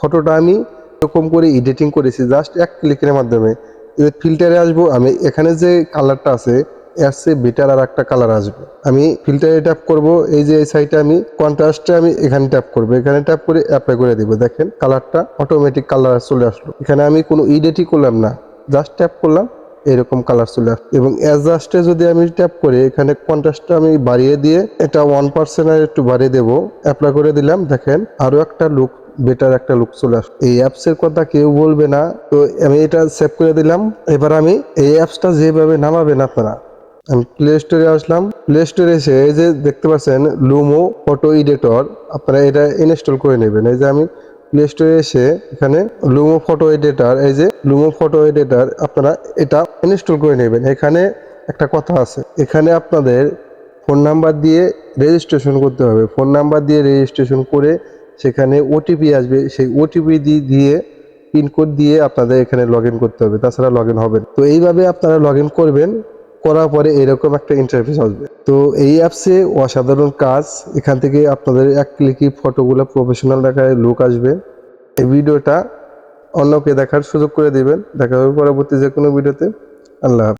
ফটোটা আমি এরকম করে এডিটিং করেছি জাস্ট এক ক্লিকের মাধ্যমে। ফিল্টারে আসবো, আমি এখানে যে কালারটা আছে এর চেয়ে বেটার আর একটা কালার আসবে। আমি ফিল্টারে ট্যাপ করব, এই যে এই সাইডে আমি কন্ট্রাস্টে আমি এখানে ট্যাপ করব, এখানে ট্যাপ করে অ্যাপ্লাই করে দিব। দেখেন কালারটা অটোমেটিক কালার চলে আসলো। এখানে আমি কোনো এডিটই করলাম না, জাস্ট ট্যাপ করলাম, এরকম কালার চলে আসলো। এবং অ্যাডজাস্টে যদি আমি ট্যাপ করে এখানে কন্ট্রাস্টটা আমি বাড়িয়ে দিয়ে এটা 1% আর একটু বাড়িয়ে দেবো, অ্যাপ্লাই করে দিলাম। দেখেন আরো একটা লুক, বেটার একটা লুক চলে আসে। এই অ্যাপসের কথা কেউ বলবে না। তো আমি এটা সেভ করে দিলাম। এবার আমি এই অ্যাপসটা যেভাবে নামাবেন আপনারা, আমি প্লে স্টোরে আসলাম। প্লে স্টোরে এসে এই যে দেখতে পাচ্ছেন লুমো ফটো এডিটর, আপনারা এটা ইনস্টল করে নেবেন। এই যে আমি প্লে স্টোরে এসে এখানে লুমো ফটো এডিটর, এই যে লুমো ফটো এডিটর, আপনারা এটা ইনস্টল করে নেবেন। এখানে একটা কথা আছে, এখানে আপনাদের ফোন নাম্বার দিয়ে রেজিস্ট্রেশন করতে হবে। ফোন নাম্বার দিয়ে রেজিস্ট্রেশন করে সেখানে ওটিপি আসবে, সেই ওটিপি দিয়ে পিনকোড দিয়ে আপনাদের এখানে লগ ইন করতে হবে, তাছাড়া লগ ইন হবে না। তো এইভাবে আপনারা লগ ইন করবেন, করার পরে এরকম একটা ইন্টারফেস আসবে। তো এই অ্যাপসে অসাধারণ কাজ, এখান থেকে আপনাদের এক ক্লিকই ফটোগুলো প্রফেশনাল দেখায় লুক আসবে। এই ভিডিওটা অন্যকে দেখার সুযোগ করে দিবেন। দেখা হবে পরবর্তী যে কোনো ভিডিওতে। আল্লাহ হাফেজ।